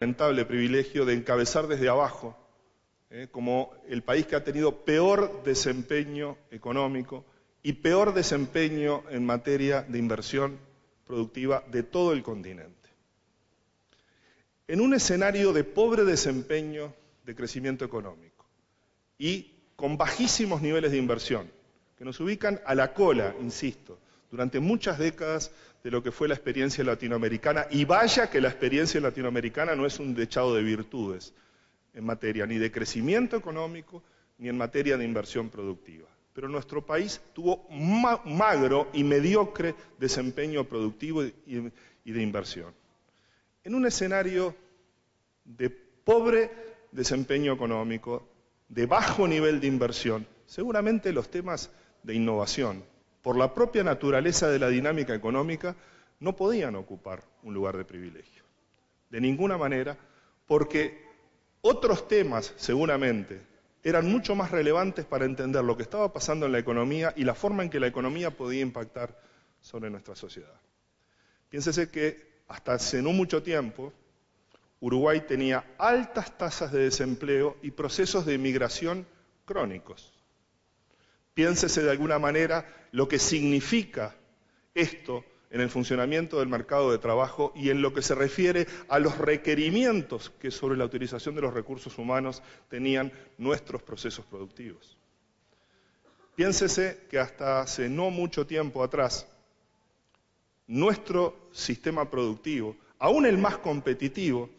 lamentable privilegio de encabezar desde abajo, como el país que ha tenido peor desempeño económico y peor desempeño en materia de inversión productiva de todo el continente. En un escenario de pobre desempeño de crecimiento económico y con bajísimos niveles de inversión, que nos ubican a la cola, insisto, durante muchas décadas de lo que fue la experiencia latinoamericana, y vaya que la experiencia latinoamericana no es un dechado de virtudes en materia ni de crecimiento económico ni en materia de inversión productiva. Pero nuestro país tuvo magro y mediocre desempeño productivo y de inversión. En un escenario de pobre desempeño económico, de bajo nivel de inversión, seguramente los temas de innovación, por la propia naturaleza de la dinámica económica, no podían ocupar un lugar de privilegio. De ninguna manera, porque otros temas, seguramente, eran mucho más relevantes para entender lo que estaba pasando en la economía y la forma en que la economía podía impactar sobre nuestra sociedad. Piénsese que hasta hace no mucho tiempo, Uruguay tenía altas tasas de desempleo y procesos de emigración crónicos. Piénsese de alguna manera lo que significa esto en el funcionamiento del mercado de trabajo y en lo que se refiere a los requerimientos que sobre la utilización de los recursos humanos tenían nuestros procesos productivos. Piénsese que hasta hace no mucho tiempo atrás, nuestro sistema productivo, aún el más competitivo,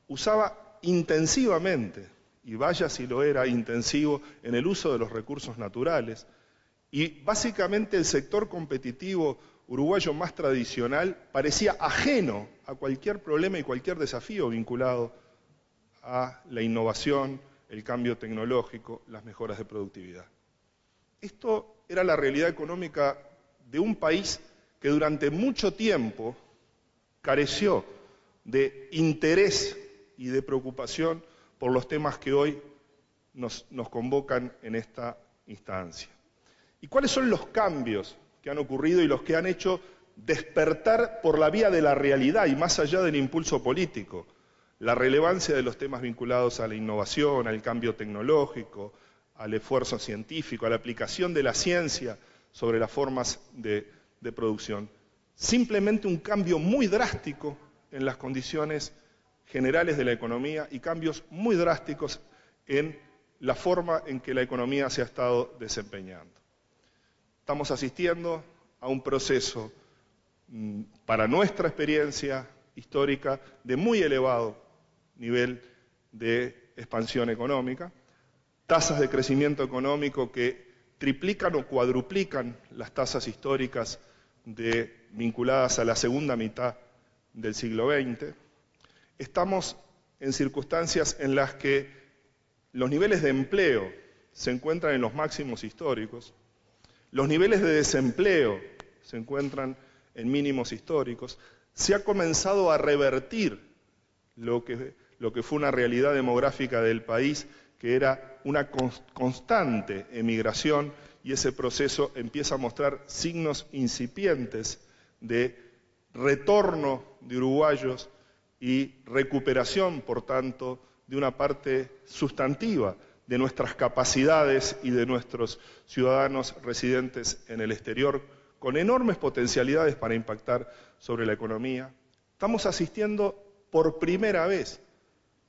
usaba intensivamente, y vaya si lo era intensivo, en el uso de los recursos naturales, y básicamente el sector competitivo uruguayo más tradicional parecía ajeno a cualquier problema y cualquier desafío vinculado a la innovación, el cambio tecnológico, las mejoras de productividad. Esto era la realidad económica de un país que durante mucho tiempo careció de interés y de preocupación por los temas que hoy nos convocan en esta instancia. ¿Y cuáles son los cambios que han ocurrido y los que han hecho despertar por la vía de la realidad y más allá del impulso político la relevancia de los temas vinculados a la innovación, al cambio tecnológico, al esfuerzo científico, a la aplicación de la ciencia sobre las formas de producción? Simplemente un cambio muy drástico en las condiciones generales de la economía y cambios muy drásticos en la forma en que la economía se ha estado desempeñando. Estamos asistiendo a un proceso, para nuestra experiencia histórica, de muy elevado nivel de expansión económica, tasas de crecimiento económico que triplican o cuadruplican las tasas históricas vinculadas a la segunda mitad del siglo XX. Estamos en circunstancias en las que los niveles de empleo se encuentran en los máximos históricos, los niveles de desempleo se encuentran en mínimos históricos, se ha comenzado a revertir lo que fue una realidad demográfica del país, que era una constante emigración, y ese proceso empieza a mostrar signos incipientes de retorno de uruguayos y recuperación, por tanto, de una parte sustantiva de nuestras capacidades y de nuestros ciudadanos residentes en el exterior, con enormes potencialidades para impactar sobre la economía. Estamos asistiendo por primera vez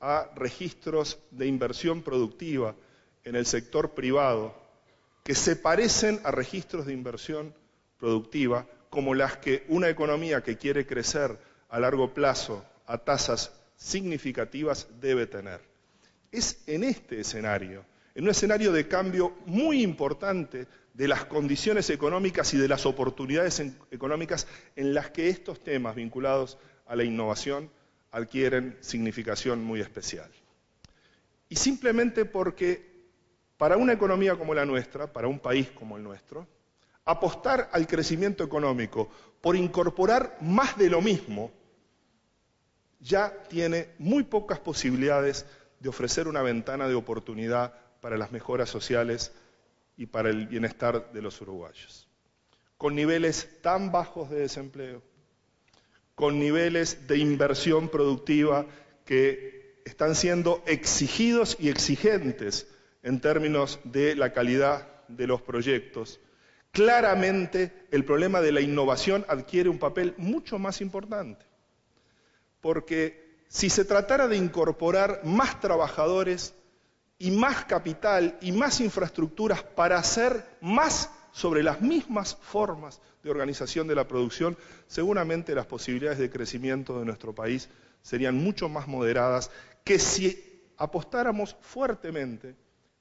a registros de inversión productiva en el sector privado que se parecen a registros de inversión productiva como las que una economía que quiere crecer a largo plazo a tasas significativas debe tener. Es en este escenario, en un escenario de cambio muy importante de las condiciones económicas y de las oportunidades económicas en las que estos temas vinculados a la innovación adquieren significación muy especial. Y simplemente porque para una economía como la nuestra, para un país como el nuestro, apostar al crecimiento económico por incorporar más de lo mismo ya tiene muy pocas posibilidades de ofrecer una ventana de oportunidad para las mejoras sociales y para el bienestar de los uruguayos. Con niveles tan bajos de desempleo, con niveles de inversión productiva que están siendo exigidos y exigentes en términos de la calidad de los proyectos, claramente el problema de la innovación adquiere un papel mucho más importante. Porque si se tratara de incorporar más trabajadores y más capital y más infraestructuras para hacer más sobre las mismas formas de organización de la producción, seguramente las posibilidades de crecimiento de nuestro país serían mucho más moderadas que si apostáramos fuertemente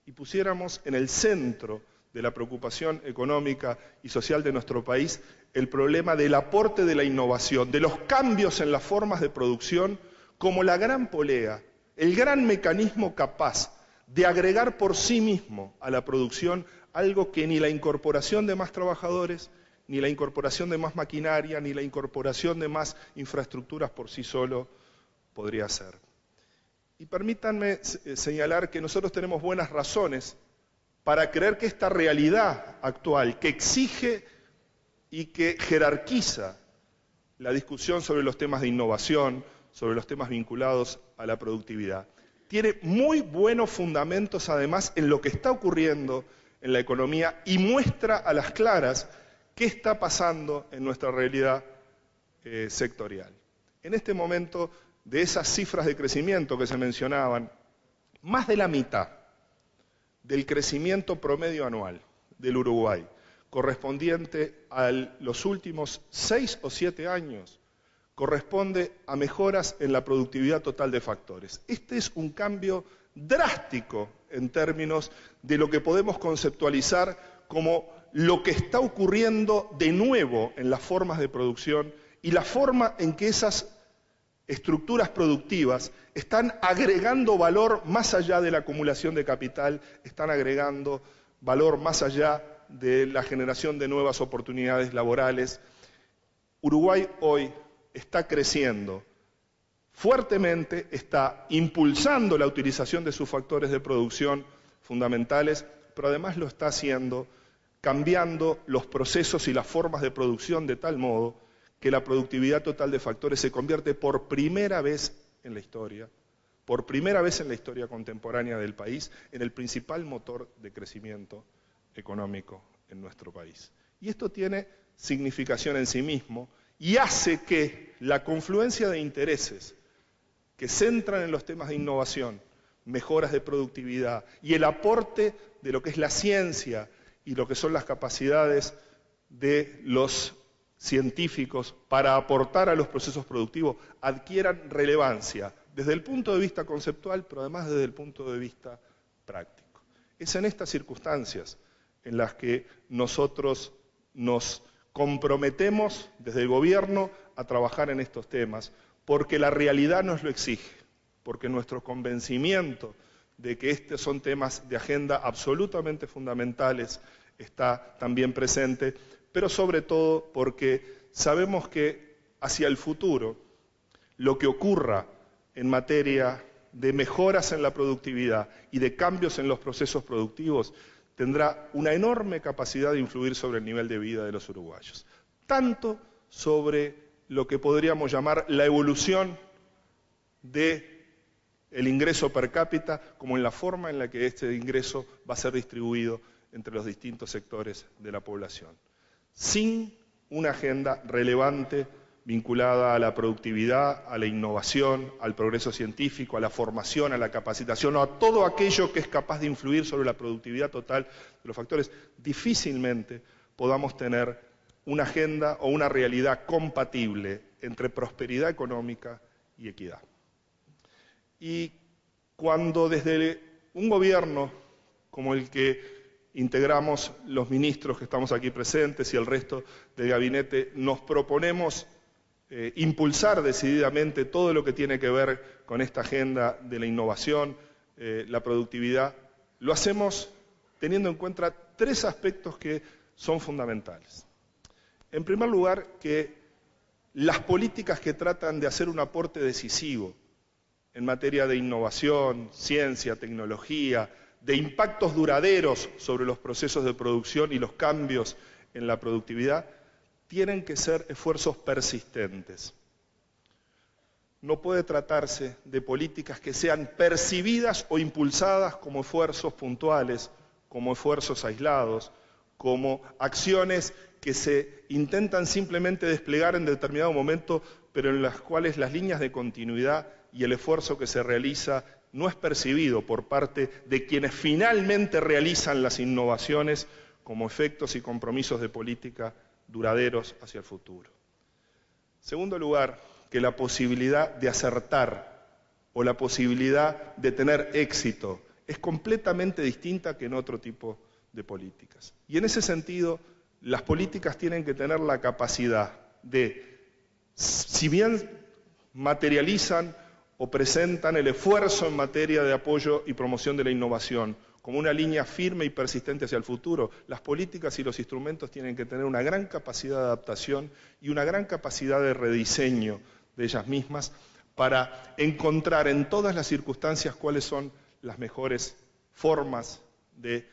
y pusiéramos en el centro de la preocupación económica y social de nuestro país el problema del aporte de la innovación, de los cambios en las formas de producción, como la gran polea, el gran mecanismo capaz de agregar por sí mismo a la producción algo que ni la incorporación de más trabajadores, ni la incorporación de más maquinaria, ni la incorporación de más infraestructuras por sí solo podría hacer. Y permítanme señalar que nosotros tenemos buenas razones para creer que esta realidad actual, que exige y que jerarquiza la discusión sobre los temas de innovación, sobre los temas vinculados a la productividad, tiene muy buenos fundamentos además en lo que está ocurriendo en la economía y muestra a las claras qué está pasando en nuestra realidad sectorial. En este momento, de esas cifras de crecimiento que se mencionaban, más de la mitad del crecimiento promedio anual del Uruguay, correspondiente a los últimos 6 o 7 años, corresponde a mejoras en la productividad total de factores. Este es un cambio drástico en términos de lo que podemos conceptualizar como lo que está ocurriendo de nuevo en las formas de producción y la forma en que esas estructuras productivas están agregando valor más allá de la acumulación de capital, están agregando valor más allá de la generación de nuevas oportunidades laborales. Uruguay hoy está creciendo fuertemente, está impulsando la utilización de sus factores de producción fundamentales, pero además lo está haciendo cambiando los procesos y las formas de producción de tal modo que la productividad total de factores se convierte por primera vez en la historia, por primera vez en la historia contemporánea del país, en el principal motor de crecimiento económico en nuestro país. Y esto tiene significación en sí mismo y hace que la confluencia de intereses que centran en los temas de innovación, mejoras de productividad y el aporte de lo que es la ciencia y lo que son las capacidades de los científicos para aportar a los procesos productivos adquieran relevancia desde el punto de vista conceptual, pero además desde el punto de vista práctico. Es en estas circunstancias en las que nosotros nos comprometemos desde el gobierno a trabajar en estos temas, porque la realidad nos lo exige, porque nuestro convencimiento de que estos son temas de agenda absolutamente fundamentales está también presente, pero sobre todo porque sabemos que hacia el futuro lo que ocurra en materia de mejoras en la productividad y de cambios en los procesos productivos tendrá una enorme capacidad de influir sobre el nivel de vida de los uruguayos, tanto sobre lo que podríamos llamar la evolución del ingreso per cápita, como en la forma en la que este ingreso va a ser distribuido entre los distintos sectores de la población. Sin una agenda relevante vinculada a la productividad, a la innovación, al progreso científico, a la formación, a la capacitación, o a todo aquello que es capaz de influir sobre la productividad total de los factores, difícilmente podamos tener una agenda o una realidad compatible entre prosperidad económica y equidad. Y cuando desde un gobierno como el que integramos los ministros que estamos aquí presentes y el resto del gabinete, nos proponemos impulsar decididamente todo lo que tiene que ver con esta agenda de la innovación, la productividad, lo hacemos teniendo en cuenta 3 aspectos que son fundamentales. En primer lugar, que las políticas que tratan de hacer un aporte decisivo en materia de innovación, ciencia, tecnología, de impactos duraderos sobre los procesos de producción y los cambios en la productividad, tienen que ser esfuerzos persistentes. no puede tratarse de políticas que sean percibidas o impulsadas como esfuerzos puntuales, como esfuerzos aislados, como acciones que se intentan simplemente desplegar en determinado momento, pero en las cuales las líneas de continuidad y el esfuerzo que se realiza no es percibido por parte de quienes finalmente realizan las innovaciones como efectos y compromisos de política duraderos hacia el futuro. En segundo lugar, que la posibilidad de acertar o la posibilidad de tener éxito es completamente distinta que en otro tipo de políticas. Y en ese sentido, las políticas tienen que tener la capacidad de, si bien materializan o presentan el esfuerzo en materia de apoyo y promoción de la innovación como una línea firme y persistente hacia el futuro, las políticas y los instrumentos tienen que tener una gran capacidad de adaptación y una gran capacidad de rediseño de ellas mismas para encontrar en todas las circunstancias cuáles son las mejores formas de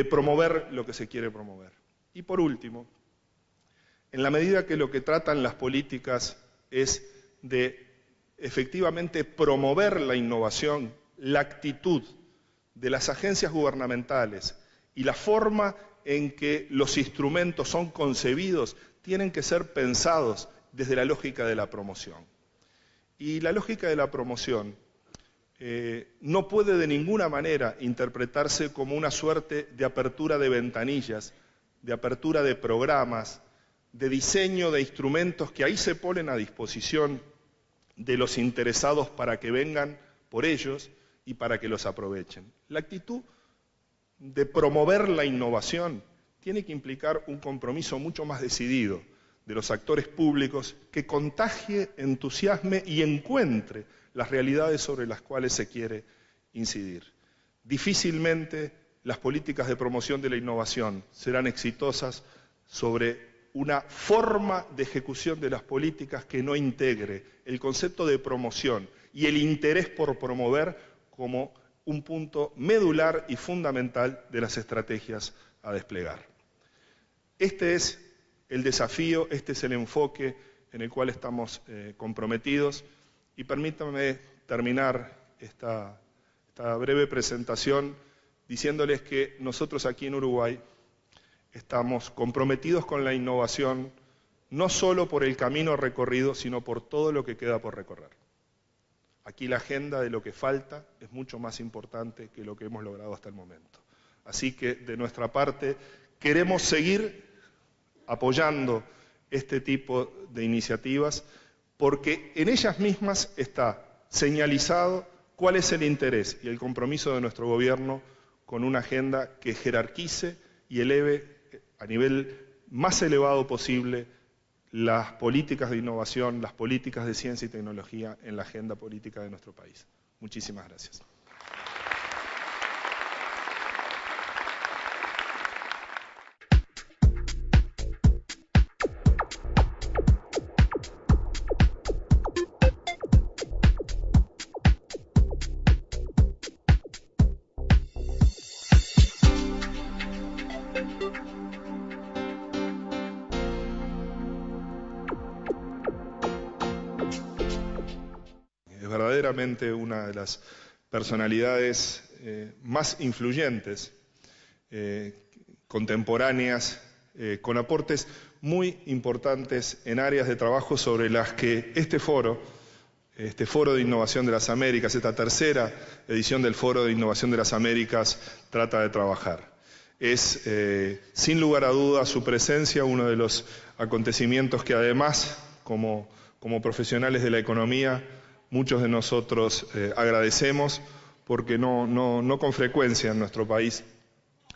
promover lo que se quiere promover. Y por último, en la medida que lo que tratan las políticas es de efectivamente promover la innovación, la actitud de las agencias gubernamentales y la forma en que los instrumentos son concebidos tienen que ser pensados desde la lógica de la promoción. Y la lógica de la promoción no puede de ninguna manera interpretarse como una suerte de apertura de ventanillas, de apertura de programas, de diseño de instrumentos que ahí se ponen a disposición de los interesados para que vengan por ellos y para que los aprovechen. La actitud de promover la innovación tiene que implicar un compromiso mucho más decidido de los actores públicos que contagie, entusiasme y encuentre las realidades sobre las cuales se quiere incidir. Difícilmente las políticas de promoción de la innovación serán exitosas sobre una forma de ejecución de las políticas que no integre el concepto de promoción y el interés por promover como un punto medular y fundamental de las estrategias a desplegar. Este es el desafío, este es el enfoque en el cual estamos comprometidos y permítanme terminar esta breve presentación diciéndoles que nosotros aquí en Uruguay estamos comprometidos con la innovación no solo por el camino recorrido, sino por todo lo que queda por recorrer. Aquí la agenda de lo que falta es mucho más importante que lo que hemos logrado hasta el momento. Así que, de nuestra parte, queremos seguir apoyando este tipo de iniciativas porque en ellas mismas está señalizado cuál es el interés y el compromiso de nuestro gobierno con una agenda que jerarquice y eleve a nivel más elevado posible las políticas de innovación, las políticas de ciencia y tecnología en la agenda política de nuestro país. Muchísimas gracias. Verdaderamente una de las personalidades más influyentes, contemporáneas, con aportes muy importantes en áreas de trabajo sobre las que este foro de Innovación de las Américas, esta tercera edición del Foro de Innovación de las Américas, trata de trabajar. Es, sin lugar a dudas, su presencia uno de los acontecimientos que además, como profesionales de la economía, muchos de nosotros agradecemos porque no con frecuencia en nuestro país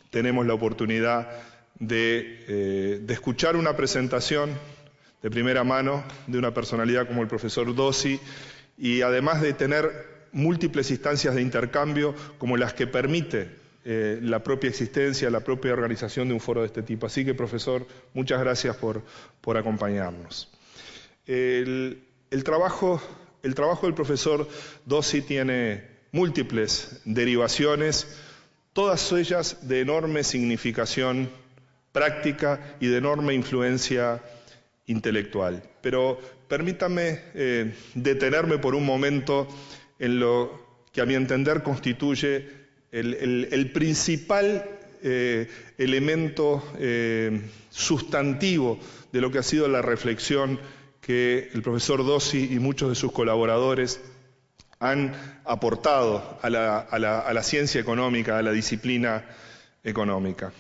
tenemos la oportunidad de escuchar una presentación de primera mano de una personalidad como el profesor Dossi y además de tener múltiples instancias de intercambio como las que permite la propia existencia, la propia organización de un foro de este tipo. Así que, profesor, muchas gracias por acompañarnos. El trabajo del profesor Dossi tiene múltiples derivaciones, todas ellas de enorme significación práctica y de enorme influencia intelectual. Pero permítanme detenerme por un momento en lo que a mi entender constituye el principal elemento sustantivo de lo que ha sido la reflexión que el profesor Dossi y muchos de sus colaboradores han aportado a la ciencia económica, a la disciplina económica.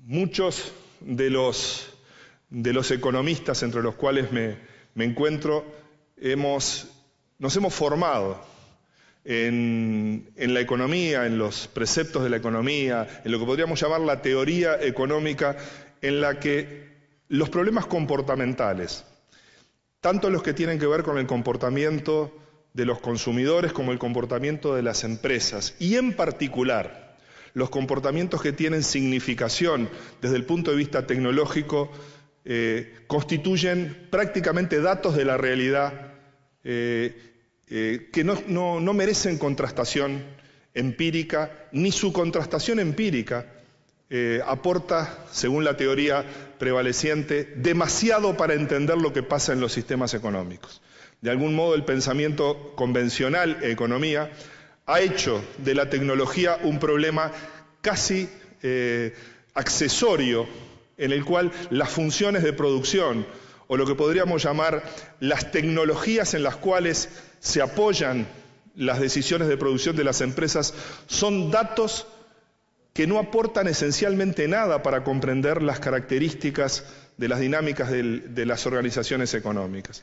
Muchos de los economistas entre los cuales me encuentro nos hemos formado en la economía, en los preceptos de la economía, en lo que podríamos llamar la teoría económica, en la que los problemas comportamentales, tanto los que tienen que ver con el comportamiento de los consumidores como el comportamiento de las empresas, y en particular los comportamientos que tienen significación desde el punto de vista tecnológico, constituyen prácticamente datos de la realidad que no merecen contrastación empírica, ni su contrastación empírica aporta, según la teoría prevaleciente, demasiado para entender lo que pasa en los sistemas económicos. De algún modo, el pensamiento convencional en economía ha hecho de la tecnología un problema casi accesorio, en el cual las funciones de producción, o lo que podríamos llamar las tecnologías en las cuales se apoyan las decisiones de producción de las empresas, son datos que no aportan esencialmente nada para comprender las características de las dinámicas de las organizaciones económicas.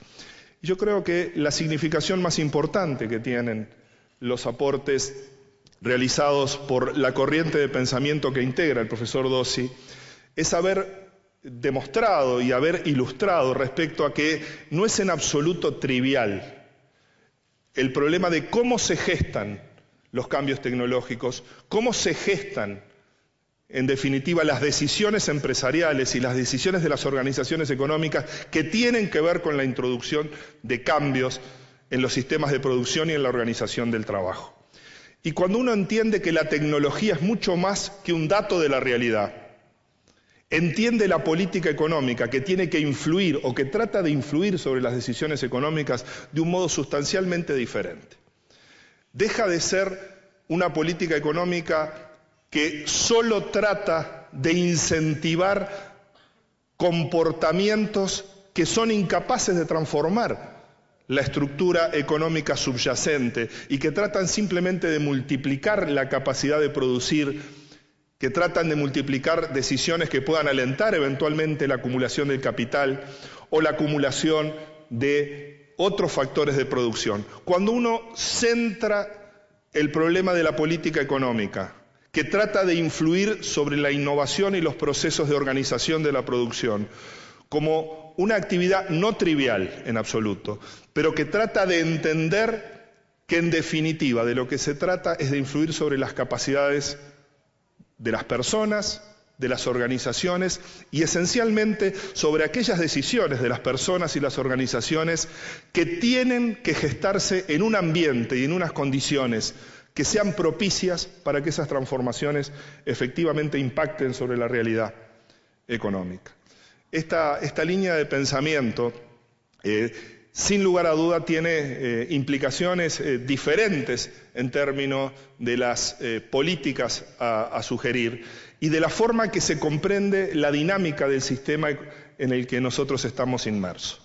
Yo creo que la significación más importante que tienen los aportes realizados por la corriente de pensamiento que integra el profesor Dossi es haber demostrado y haber ilustrado respecto a que no es en absoluto trivial el problema de cómo se gestan los cambios tecnológicos, cómo se gestan, en definitiva, las decisiones empresariales y las decisiones de las organizaciones económicas que tienen que ver con la introducción de cambios en los sistemas de producción y en la organización del trabajo. Y cuando uno entiende que la tecnología es mucho más que un dato de la realidad, entiende la política económica que tiene que influir o que trata de influir sobre las decisiones económicas de un modo sustancialmente diferente. Deja de ser una política económica que solo trata de incentivar comportamientos que son incapaces de transformar la estructura económica subyacente y que tratan simplemente de multiplicar la capacidad de producir, que tratan de multiplicar decisiones que puedan alentar eventualmente la acumulación del capital o la acumulación de otros factores de producción. Cuando uno centra el problema de la política económica, que trata de influir sobre la innovación y los procesos de organización de la producción, como una actividad no trivial en absoluto, pero que trata de entender que en definitiva de lo que se trata es de influir sobre las capacidades de las personas, de las organizaciones y esencialmente sobre aquellas decisiones de las personas y las organizaciones que tienen que gestarse en un ambiente y en unas condiciones que sean propicias para que esas transformaciones efectivamente impacten sobre la realidad económica. Esta línea de pensamiento, sin lugar a duda, tiene implicaciones diferentes en términos de las políticas a sugerir y de la forma que se comprende la dinámica del sistema en el que nosotros estamos inmersos.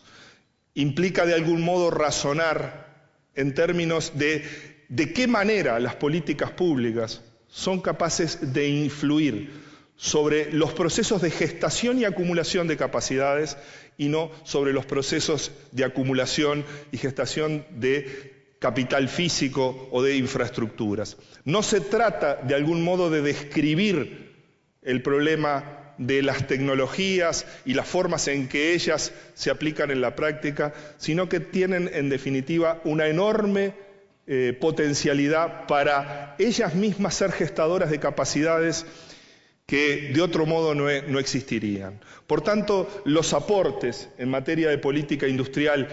Implica de algún modo razonar en términos de qué manera las políticas públicas son capaces de influir sobre los procesos de gestación y acumulación de capacidades y no sobre los procesos de acumulación y gestación de capital físico o de infraestructuras. No se trata de algún modo de describir el problema de las tecnologías y las formas en que ellas se aplican en la práctica, sino que tienen en definitiva una enorme potencialidad para ellas mismas ser gestadoras de capacidades que de otro modo no existirían. Por tanto, los aportes en materia de política industrial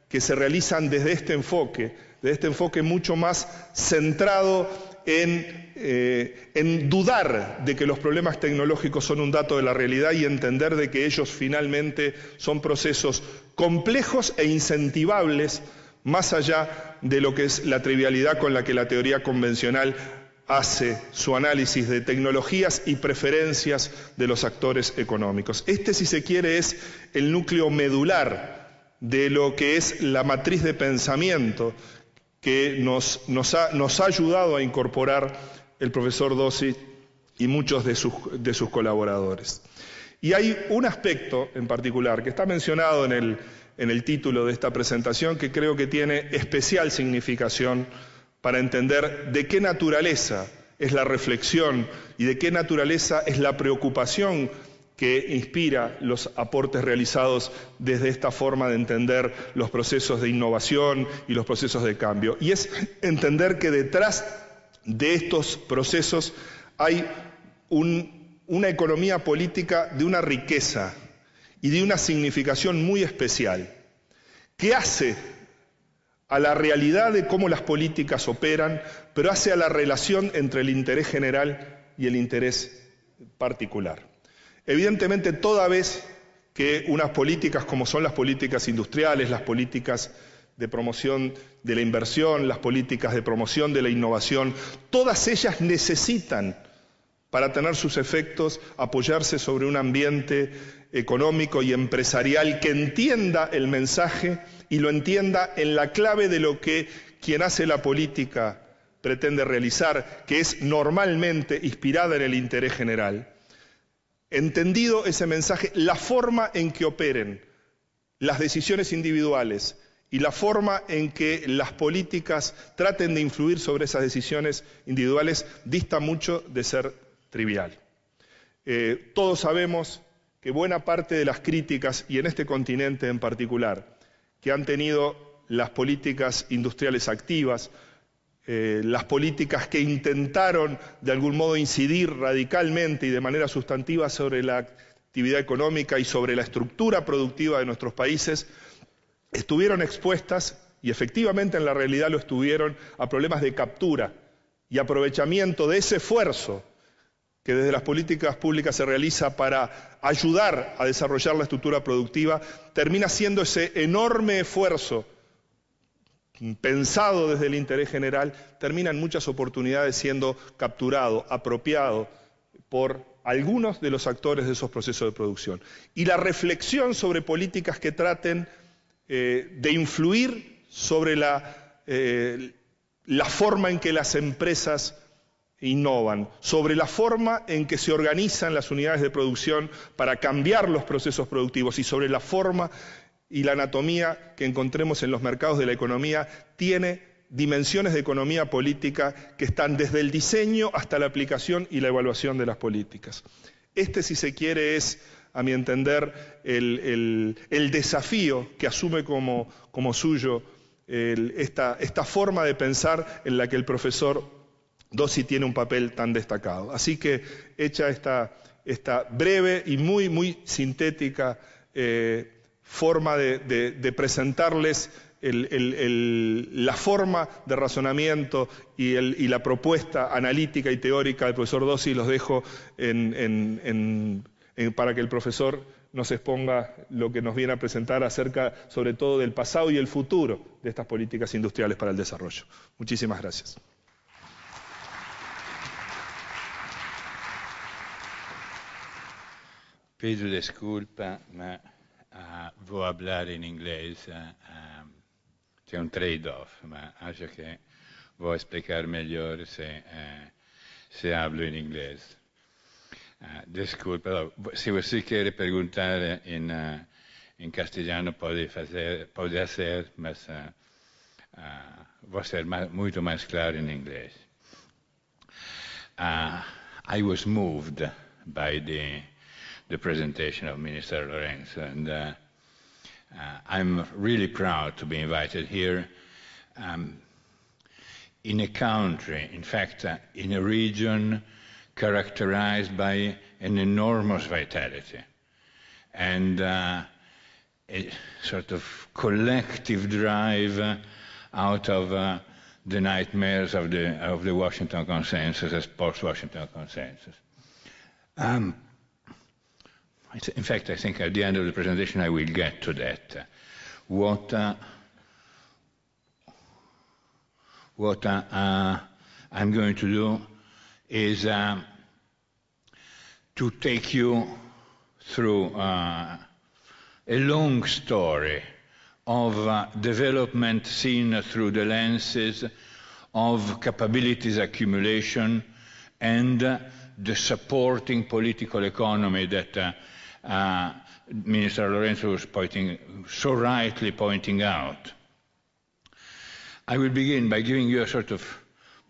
que se realizan desde este enfoque mucho más centrado en dudar de que los problemas tecnológicos son un dato de la realidad y entender de que ellos finalmente son procesos complejos e incentivables, más allá de lo que es la trivialidad con la que la teoría convencional hace su análisis de tecnologías y preferencias de los actores económicos. Este, si se quiere, es el núcleo medular de lo que es la matriz de pensamiento que nos ha ayudado a incorporar el profesor Dossi y muchos de sus colaboradores. Y hay un aspecto en particular que está mencionado en el título de esta presentación que creo que tiene especial significación para entender de qué naturaleza es la reflexión y de qué naturaleza es la preocupación que inspira los aportes realizados desde esta forma de entender los procesos de innovación y los procesos de cambio. Y es entender que detrás de estos procesos hay una economía política de una riqueza y de una significación muy especial, que hace a la realidad de cómo las políticas operan, pero hace a la relación entre el interés general y el interés particular. Evidentemente, toda vez que unas políticas como son las políticas industriales, las políticas de promoción de la inversión, las políticas de promoción de la innovación, todas ellas necesitan, para tener sus efectos, apoyarse sobre un ambiente económico y empresarial que entienda el mensaje y lo entienda en la clave de lo que quien hace la política pretende realizar, que es normalmente inspirada en el interés general. Entendido ese mensaje, la forma en que operen las decisiones individuales y la forma en que las políticas traten de influir sobre esas decisiones individuales dista mucho de ser trivial. Todos sabemos que buena parte de las críticas, y en este continente en particular, que han tenido las políticas industriales activas, las políticas que intentaron de algún modo incidir radicalmente y de manera sustantiva sobre la actividad económica y sobre la estructura productiva de nuestros países, estuvieron expuestas, y efectivamente en la realidad lo estuvieron, a problemas de captura y aprovechamiento de ese esfuerzo que desde las políticas públicas se realiza para ayudar a desarrollar la estructura productiva, termina siendo ese enorme esfuerzo pensado desde el interés general, termina en muchas oportunidades siendo capturado, apropiado por algunos de los actores de esos procesos de producción. Y la reflexión sobre políticas que traten de influir sobre la forma en que las empresas innovan, sobre la forma en que se organizan las unidades de producción para cambiar los procesos productivos y sobre la forma y la anatomía que encontremos en los mercados de la economía, tiene dimensiones de economía política que están desde el diseño hasta la aplicación y la evaluación de las políticas. Este, si se quiere, es, a mi entender, el desafío que asume como suyo esta forma de pensar en la que el profesor Dossi tiene un papel tan destacado. Así que, hecha esta breve y muy sintética forma de presentarles la forma de razonamiento y la propuesta analítica y teórica del profesor Dossi, los dejo para que el profesor nos exponga lo que nos viene a presentar acerca, sobre todo, del pasado y el futuro de estas políticas industriales para el desarrollo. Muchísimas gracias. Pido disculpa, ma voy a hablar en inglés. C'è un trade-off, ma acho que voy a explicar mejor si hablo en inglés. Disculpa, si você quiere preguntar en castellano puede hacer, mas voy a ser mucho más claro en inglés. I was moved by the presentation of Minister Lorenzo, and I'm really proud to be invited here in a country, in fact, in a region characterized by an enormous vitality and a sort of collective drive out of the nightmares of the Washington Consensus as post-Washington Consensus. In fact, I think at the end of the presentation I will get to that. what I'm going to do is to take you through a long story of development seen through the lenses of capabilities accumulation and the supporting political economy that Minister Lorenzo was so rightly pointing out. I will begin by giving you a sort of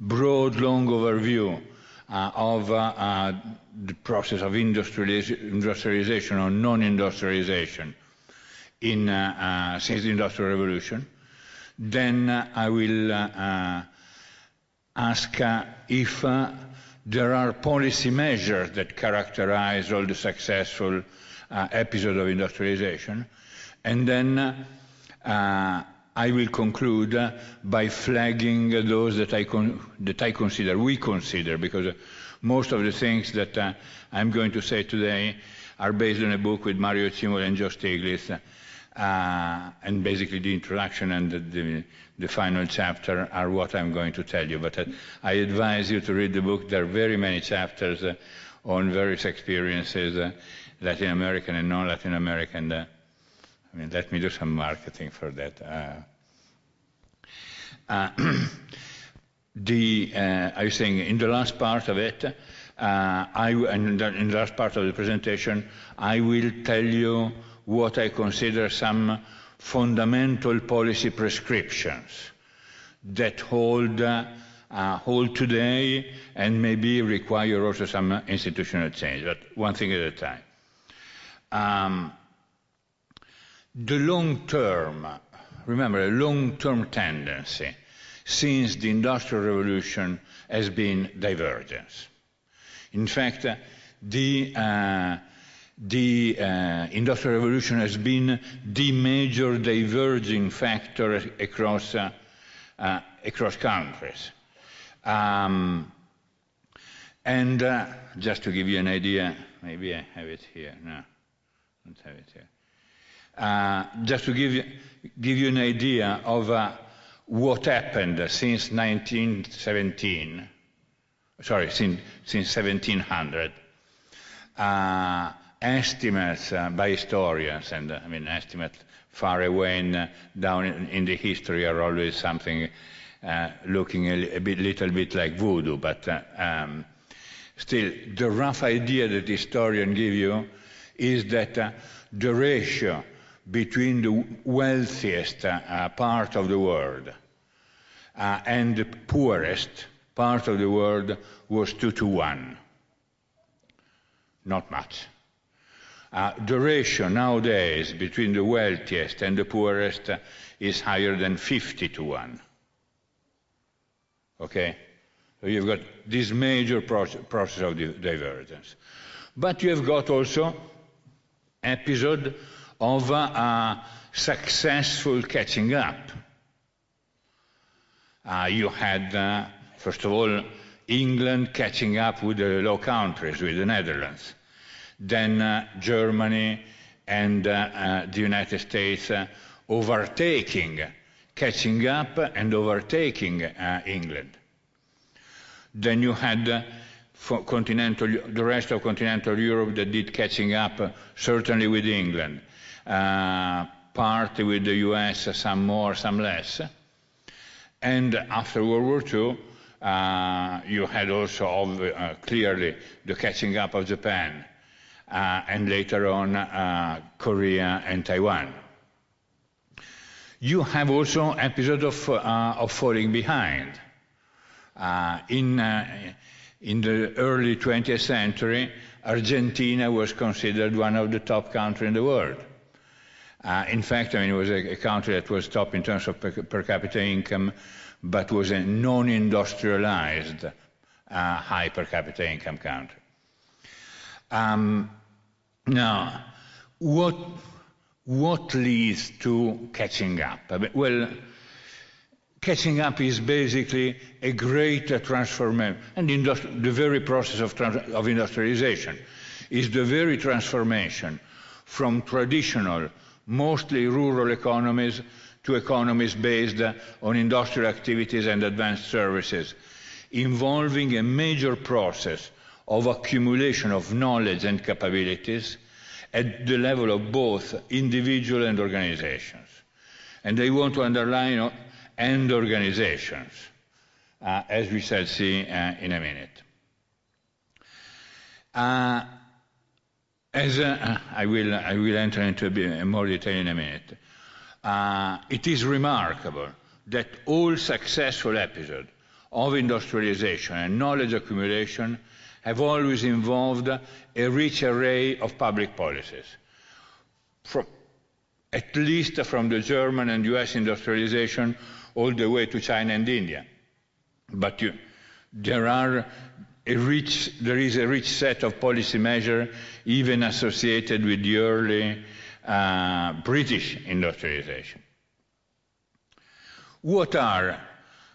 broad, long overview of the process of industrialization or non-industrialization since the Industrial Revolution. Then I will ask if there are policy measures that characterize all the successful episodes of industrialization. And then I will conclude by flagging those that we consider, because most of the things that I'm going to say today are based on a book with Mario Cimoli and Joe Stiglitz, and basically the introduction and the final chapter are what I'm going to tell you. But I advise you to read the book. There are very many chapters on various experiences, Latin American and non-Latin American. I mean, let me do some marketing for that. I was saying in the last part of it, in the last part of the presentation, I will tell you what I consider some fundamental policy prescriptions that hold today and maybe require also some institutional change, but one thing at a time. The long-term, remember, a long-term tendency since the Industrial Revolution has been divergence. In fact, the Industrial Revolution has been the major diverging factor across countries. And just to give you an idea, maybe I have it here. No, I don't have it here. Just to give you an idea of what happened since 1917, sorry, since 1700. Estimates by historians, and I mean estimates far away down in the history are always something looking a little bit like voodoo, but still the rough idea that historians give you is that the ratio between the wealthiest part of the world and the poorest part of the world was 2-to-1. Not much. The ratio nowadays between the wealthiest and the poorest is higher than 50-to-1. Okay? So you've got this major process of divergence. But you have got also episode of successful catching up. You had, first of all, England catching up with the Low Countries, with the Netherlands. Then Germany and the United States catching up and overtaking England. Then you had the rest of continental Europe that did catching up, certainly with England, partly with the US, some more, some less. And after World War II, you had also clearly the catching up of Japan, and later on Korea and Taiwan. You have also episodes of falling behind. In the early 20th century, Argentina was considered one of the top countries in the world. In fact, I mean, it was a country that was top in terms of per capita income, but was a non-industrialized high per capita income country. Now, what leads to catching up? Well, catching up is basically a greater transformation, and the very process of industrialization is the very transformation from traditional mostly rural economies to economies based on industrial activities and advanced services, involving a major process of accumulation of knowledge and capabilities at the level of both individual and organizations. And I want to underline and organizations, as we shall see in a minute. I will enter into a bit more detail in a minute. It is remarkable that all successful episodes of industrialization and knowledge accumulation have always involved a rich array of public policies, at least from the German and US industrialization all the way to China and India. But there is a rich set of policy measures even associated with the early British industrialization. What are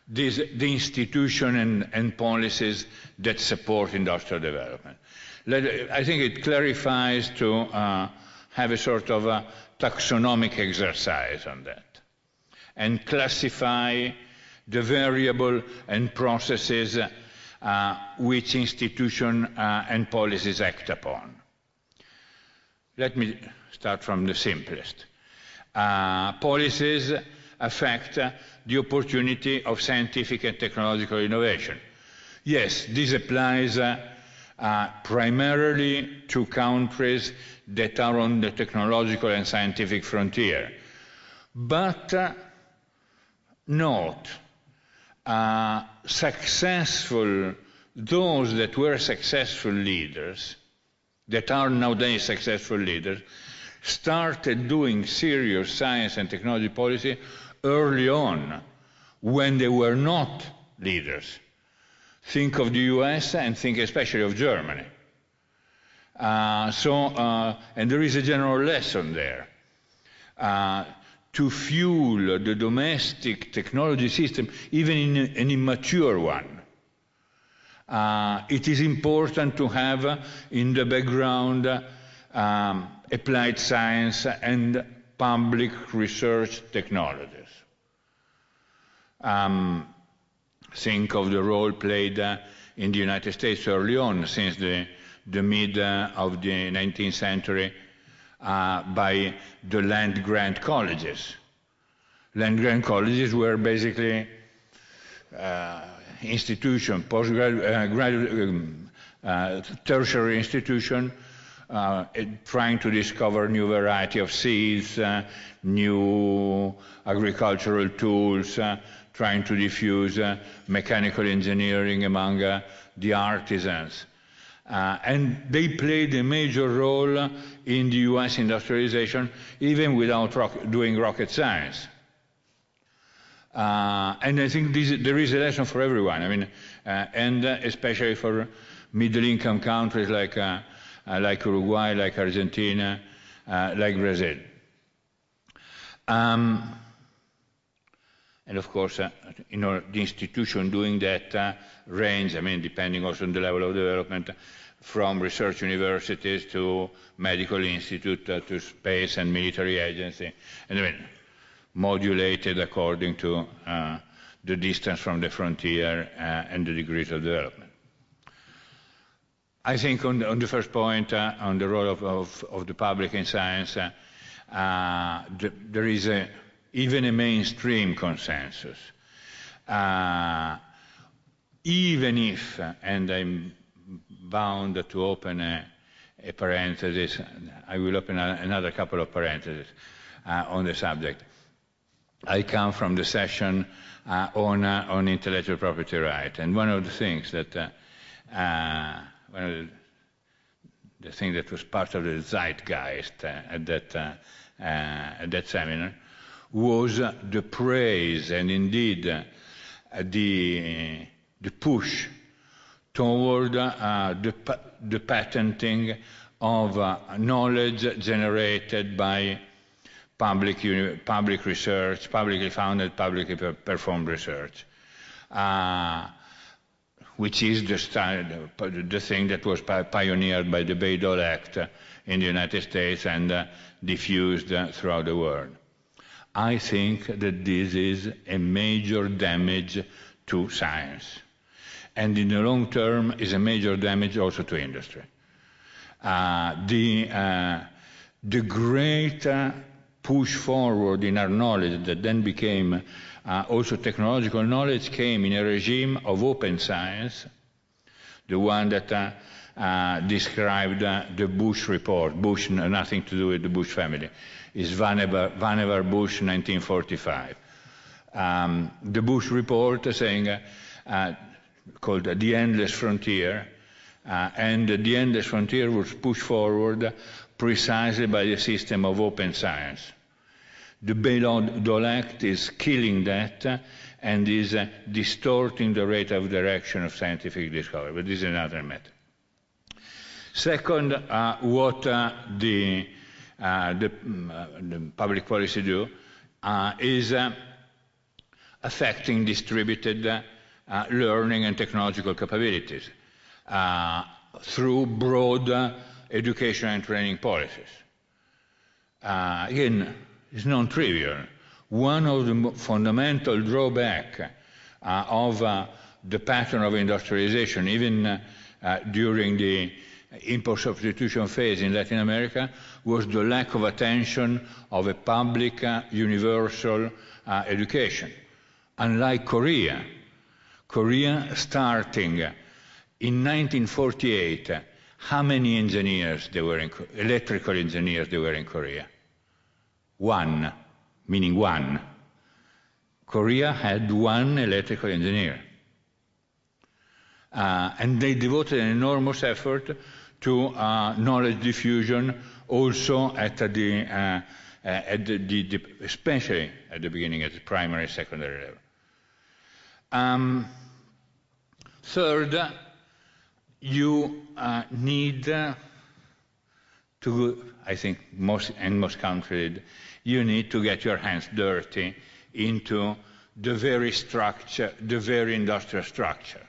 the institutions and policies that support industrial development? I think it clarifies to have a sort of a taxonomic exercise on that and classify the variable and processes which institutions and policies act upon. Let me start from the simplest. Policies affect the opportunity of scientific and technological innovation. Yes, this applies primarily to countries that are on the technological and scientific frontier. But note, those that were successful leaders, that are nowadays successful leaders, started doing serious science and technology policy early on, when they were not leaders. Think of the US and think especially of Germany. And there is a general lesson there. To fuel the domestic technology system, even in an immature one, it is important to have in the background applied science and public research technologies. Think of the role played in the United States early on, since the mid of the 19th century, by the land-grant colleges. Land-grant colleges were basically institutions, tertiary institutions, trying to discover new variety of seeds, new agricultural tools, trying to diffuse mechanical engineering among the artisans. And they played a major role in the US industrialization, even without doing rocket science. And I think there is a lesson for everyone. I mean, and especially for middle-income countries like Uruguay, like Argentina, like Brazil. And of course, the institution doing that range, I mean, depending also on the level of development, from research universities to medical institute to space and military agency, and I mean, modulated according to the distance from the frontier and the degrees of development. I think on the first point, on the role of the public in science, there is even a mainstream consensus. Even if, and I'm bound to open a parenthesis, I will open another couple of parentheses on the subject. I come from the session on intellectual property right, and one of the things that one of the thing that was part of the zeitgeist at that seminar was the praise and indeed the push toward the patenting of knowledge generated by public research, publicly funded, publicly performed research, which is the thing that was pioneered by the Bayh-Dole Act in the United States and diffused throughout the world. I think that this is a major damage to science, and in the long term is a major damage also to industry. The great push forward in our knowledge that then became also technological knowledge came in a regime of open science, the one that described the Bush report. Bush, nothing to do with the Bush family, is Vannevar Bush, 1945. The Bush report saying, called The Endless Frontier, and the Endless Frontier was pushed forward precisely by the system of open science. The Bayh-Dole Act is killing that and is distorting the rate of direction of scientific discovery, but this is another matter. Second, what the public policy do is affecting distributed learning and technological capabilities through broad education and training policies. Again, it's non-trivial. One of the fundamental drawbacks of the pattern of industrialization, even during the import substitution phase in Latin America, was the lack of attention of a public universal education. Unlike Korea, starting in 1948, how many engineers there were electrical engineers there were in Korea? One, meaning one. Korea had one electrical engineer. And they devoted an enormous effort to knowledge diffusion also at especially at the beginning, at the primary, secondary level. Third, you need to, I think, most countries, you need to get your hands dirty into the very structure, the very industrial structure.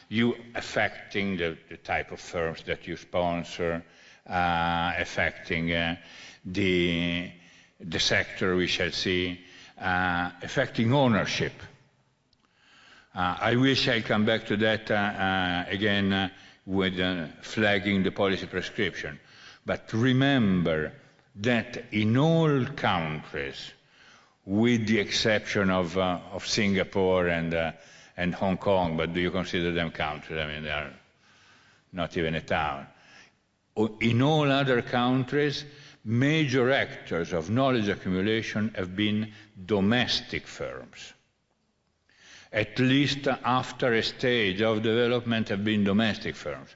You affecting the type of firms that you sponsor, affecting the sector we shall see, affecting ownership. I wish I'd come back to that again with flagging the policy prescription. But remember that in all countries, with the exception of Singapore and Hong Kong, but do you consider them countries? I mean, they are not even a town. In all other countries, major actors of knowledge accumulation have been domestic firms. At least after a stage of development have been domestic firms.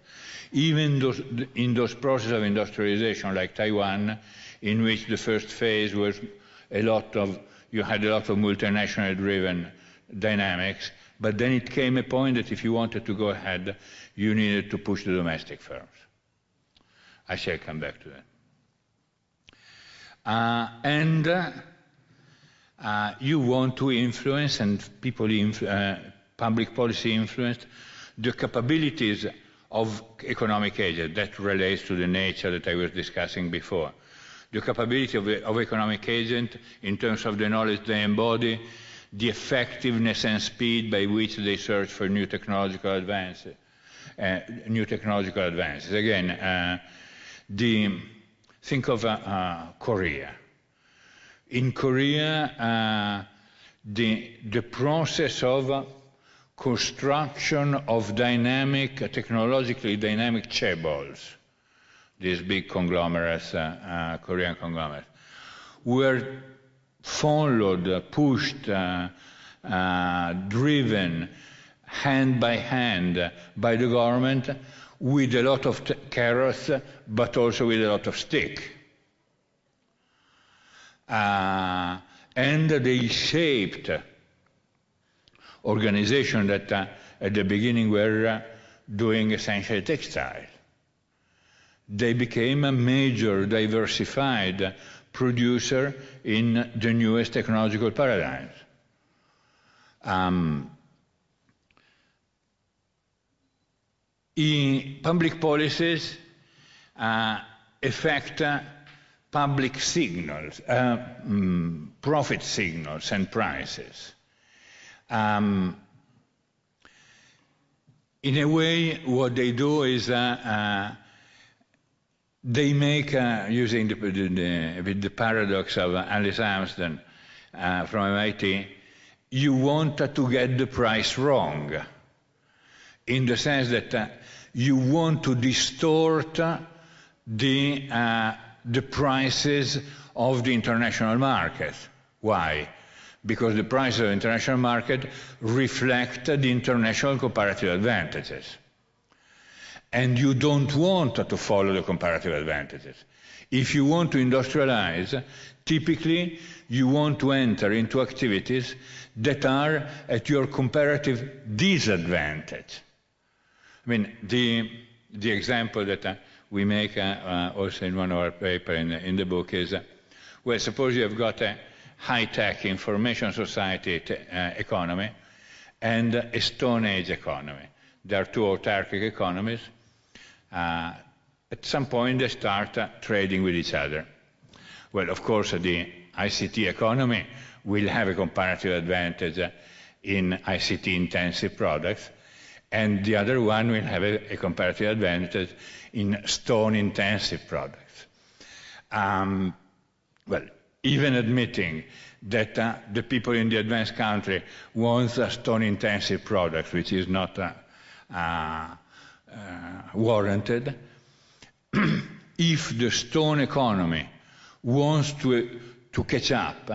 Even in those processes of industrialization, like Taiwan, in which the first phase was you had a lot of multinational driven dynamics, but then it came a point that if you wanted to go ahead, you needed to push the domestic firms. I shall come back to that. You want to influence, and public policy influence, the capabilities of economic agents. That relates to the nature that I was discussing before. The capability of economic agents in terms of the knowledge they embody, the effectiveness and speed by which they search for new technological advances. Again, think of Korea. In Korea, the process of construction of technologically dynamic chaebols, these big conglomerates, Korean conglomerates, were followed, pushed, driven hand by hand by the government with a lot of carrots, but also with a lot of stick. And they shaped organizations that at the beginning were doing essentially textile. They became a major diversified producer in the newest technological paradigms. In public policies, a affect public signals, profit signals and prices. In a way, what they do is they make, using the paradox of Alice Amsden from MIT, you want to get the price wrong, in the sense that you want to distort the prices of the international market. Why? Because the prices of the international market reflect the international comparative advantages. And you don't want to follow the comparative advantages. If you want to industrialize, typically you want to enter into activities that are at your comparative disadvantage. I mean, the example that we make also in one of our papers in the book is, well, suppose you have got a high-tech information society economy and a Stone Age economy. There are two autarkic economies. At some point they start trading with each other. Well, of course, the ICT economy will have a comparative advantage in ICT-intensive products, and the other one will have a comparative advantage in stone-intensive products. Well, even admitting that the people in the advanced country want stone-intensive products, which is not warranted, if the stone economy wants to catch up